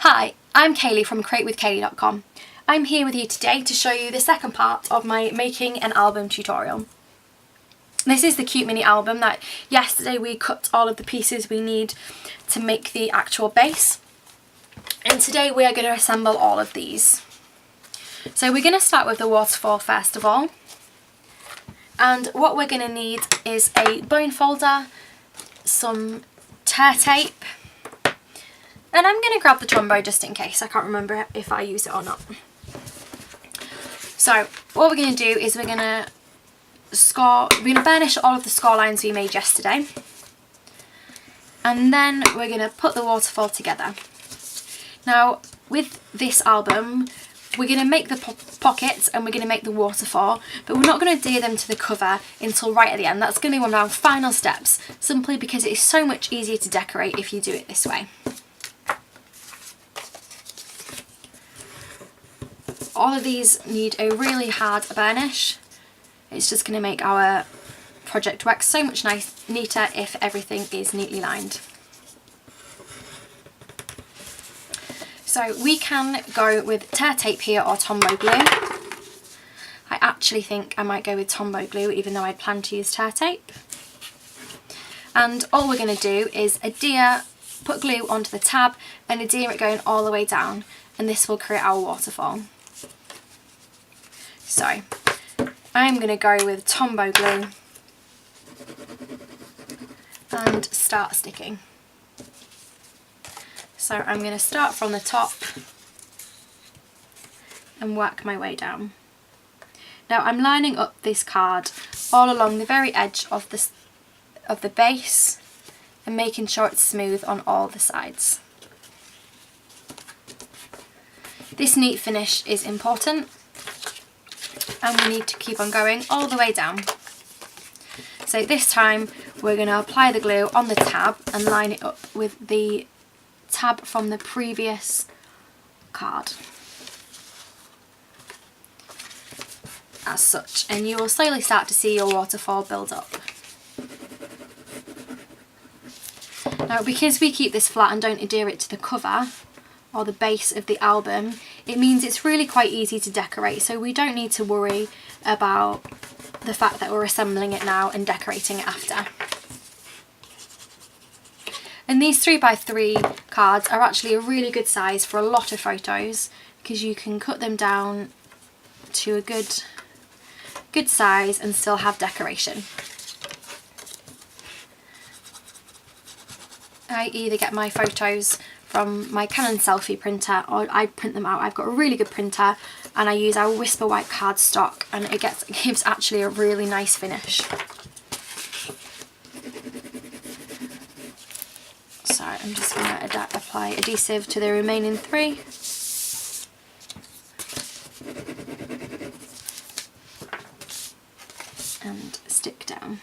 Hi, I'm Cayleigh from createwithcayleigh.com. I'm here with you today to show you the second part of my making an album tutorial. This is the cute mini album that yesterday we cut all of the pieces we need to make the actual base. And today we are going to assemble all of these. So we're going to start with the waterfall first of all. And what we're going to need is a bone folder, some tear tape, and I'm going to grab the Tombow just in case. I can't remember if I use it or not. So what we're going to do is we're going to burnish all of the score lines we made yesterday. And then we're going to put the waterfall together. Now with this album, we're going to make the pockets and we're going to make the waterfall, but we're not going to adhere them to the cover until right at the end. That's going to be one of our final steps, simply because it is so much easier to decorate if you do it this way. All of these need a really hard burnish. It's just going to make our project work so much neater if everything is neatly lined. So we can go with tear tape here or Tombow glue. I actually think I might go with Tombow glue even though I'd planned to use tear tape. And all we're going to do is put glue onto the tab and adhere it going all the way down, and this will create our waterfall. So I'm going to go with Tombow glue and start sticking. So I'm going to start from the top and work my way down. Now I'm lining up this card all along the very edge of the base and making sure it's smooth on all the sides. This neat finish is important, and we need to keep on going all the way down. So this time we're going to apply the glue on the tab and line it up with the tab from the previous card as such, and you will slowly start to see your waterfall build up. Now because we keep this flat and don't adhere it to the cover or the base of the album, it means it's really quite easy to decorate, so we don't need to worry about the fact that we're assembling it now and decorating it after. And these 3x3 cards are actually a really good size for a lot of photos, because you can cut them down to a good size and still have decoration. I either get my photos from my Canon selfie printer or I print them out. I've got a really good printer and I use our Whisper White cardstock, and it gives actually a really nice finish. So I'm just going to apply adhesive to the remaining 3. And stick down.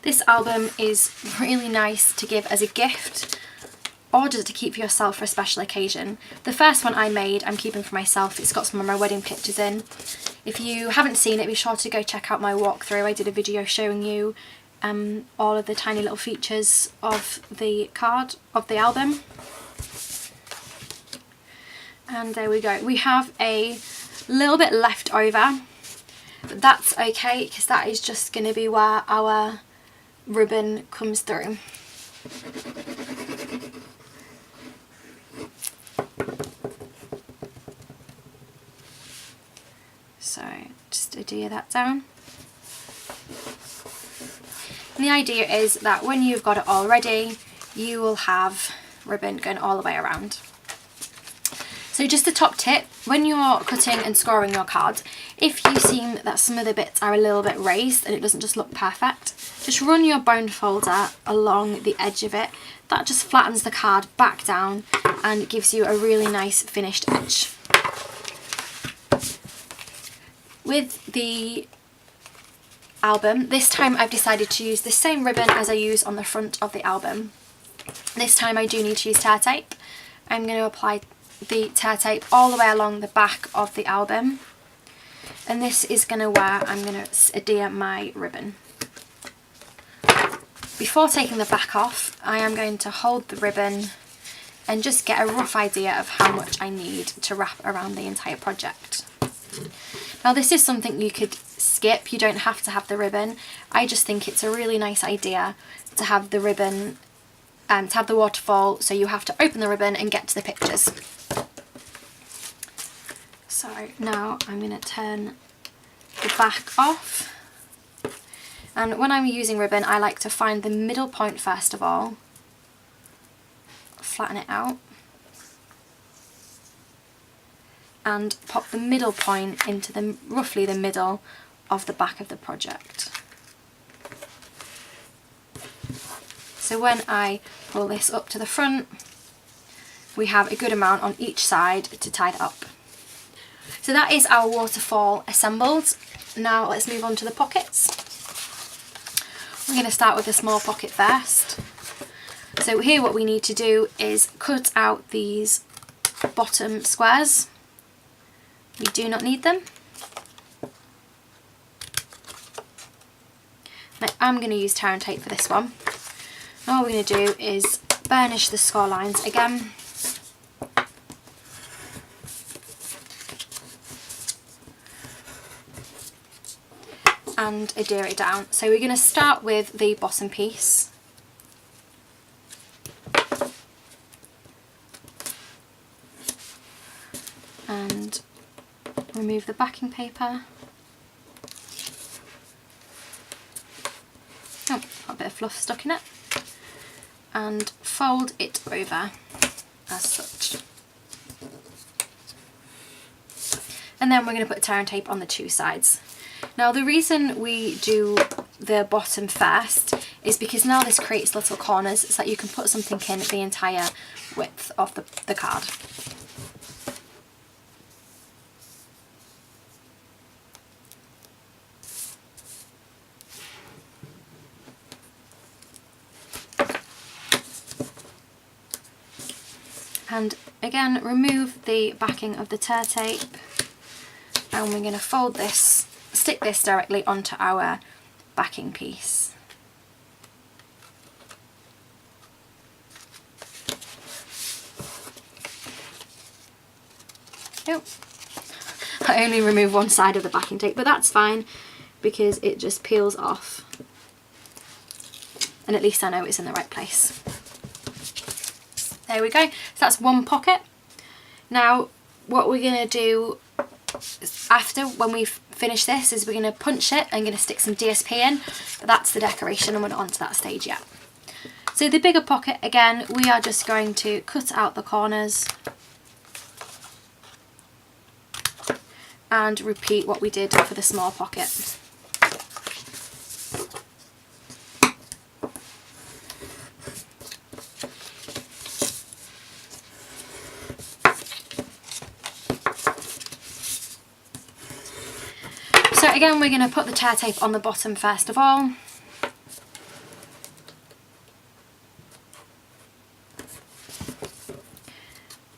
This album is really nice to give as a gift or just to keep for yourself for a special occasion. The first one I made I'm keeping for myself. It's got some of my wedding pictures in. If you haven't seen it, be sure to go check out my walkthrough. I did a video showing you all of the tiny little features of the card, of the album. And there we go. We have a little bit left over, but that's okay because that is just going to be where our ribbon comes through. So just adhere that down. And the idea is that when you've got it all ready, you will have ribbon going all the way around. So just a top tip, when you're cutting and scoring your card, if you see that some of the bits are a little bit raised and it doesn't just look perfect, just run your bone folder along the edge of it. That just flattens the card back down and gives you a really nice finished edge. With the album, this time I've decided to use the same ribbon as I use on the front of the album. This time I do need to use tear tape. I'm going to apply the tear tape all the way along the back of the album, and this is going to where I'm going to adhere my ribbon. Before taking the back off, I am going to hold the ribbon and just get a rough idea of how much I need to wrap around the entire project. Now this is something you could skip, you don't have to have the ribbon. I just think it's a really nice idea to have the ribbon, to have the waterfall, so you have to open the ribbon and get to the pictures. So now I'm going to turn the back off, and when I'm using ribbon I like to find the middle point first of all, flatten it out, and pop the middle point into the roughly the middle of the back of the project. So when I pull this up to the front, we have a good amount on each side to tie it up. So that is our waterfall assembled. Now let's move on to the pockets. We're going to start with the small pocket first. So here what we need to do is cut out these bottom squares. We do not need them. Now I'm going to use tear and tape for this one. All we're going to do is burnish the score lines again. And adhere it down. So we're going to start with the bottom piece. And remove the backing paper. Oh, got a bit of fluff stuck in it. And fold it over as such. And then we're going to put tear and tape on the two sides. Now the reason we do the bottom first is because now this creates little corners so that you can put something in the entire width of the card. And again, remove the backing of the tear tape, and we're going to fold this, stick this directly onto our backing piece. Oh, I only remove one side of the backing tape, but that's fine because it just peels off, and at least I know it's in the right place. There we go, so that's one pocket. Now what we're going to do after, when we've finished this, is we're going to punch it and going to stick some DSP in, but that's the decoration and we're not onto that stage yet. So the bigger pocket, again, we are just going to cut out the corners and repeat what we did for the small pocket. So again, we're going to put the tear tape on the bottom first of all.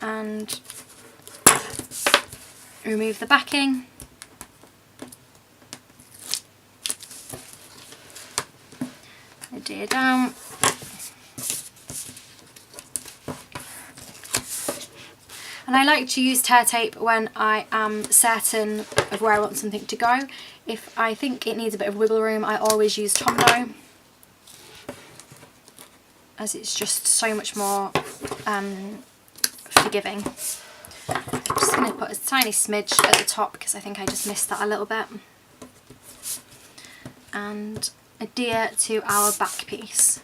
And remove the backing. Adhere down. And I like to use tear tape when I am certain of where I want something to go. If I think it needs a bit of wiggle room, I always use Tombow, as it's just so much more forgiving. I'm just going to put a tiny smidge at the top because I think I just missed that a little bit. And adhere to our back piece.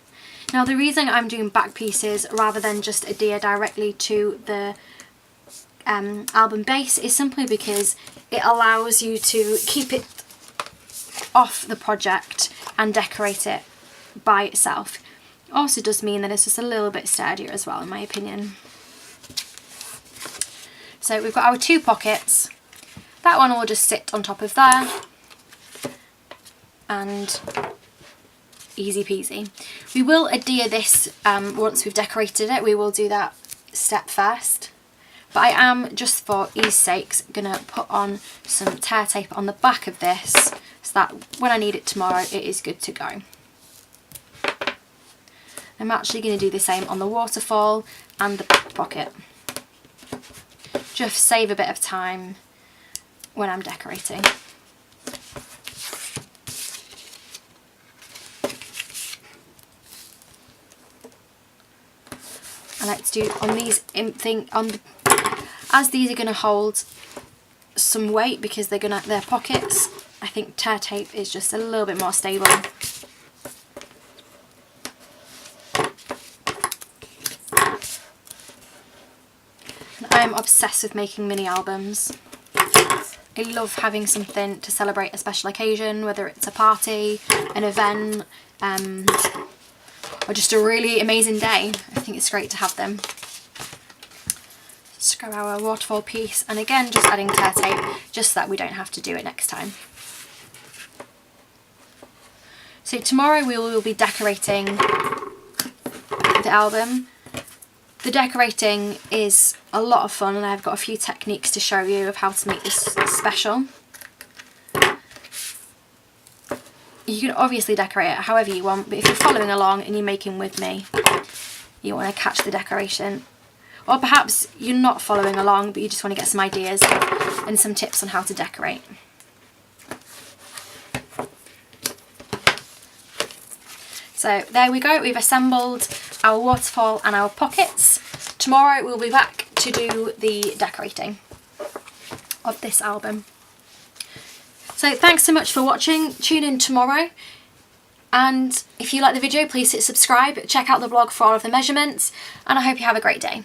Now the reason I'm doing back pieces rather than just adhere directly to the album base is simply because it allows you to keep it off the project and decorate it by itself. It also does mean that it's just a little bit sturdier as well, in my opinion. So we've got our two pockets. That one will just sit on top of there, and easy peasy. We will adhere this once we've decorated it. We will do that step first. but I am, just for ease sakes, going to put on some tear tape on the back of this so that when I need it tomorrow it is good to go. I'm actually going to do the same on the waterfall and the pocket. Just save a bit of time when I'm decorating. I like to do on these as these are going to hold some weight because they're pockets. I think tear tape is just a little bit more stable. And I'm obsessed with making mini albums. I love having something to celebrate a special occasion, whether it's a party, an event, or just a really amazing day. I think it's great to have them. Let's grab our waterfall piece, and again just adding tear tape just so that we don't have to do it next time. So tomorrow we will be decorating the album. The decorating is a lot of fun, and I've got a few techniques to show you of how to make this special. You can obviously decorate it however you want, but if you're following along and you're making with me, you want to catch the decoration. Or perhaps you're not following along, but you just want to get some ideas and some tips on how to decorate. So there we go, we've assembled our waterfall and our pockets. Tomorrow we'll be back to do the decorating of this album. So thanks so much for watching. Tune in tomorrow, and if you like the video, please hit subscribe, check out the blog for all of the measurements, and I hope you have a great day.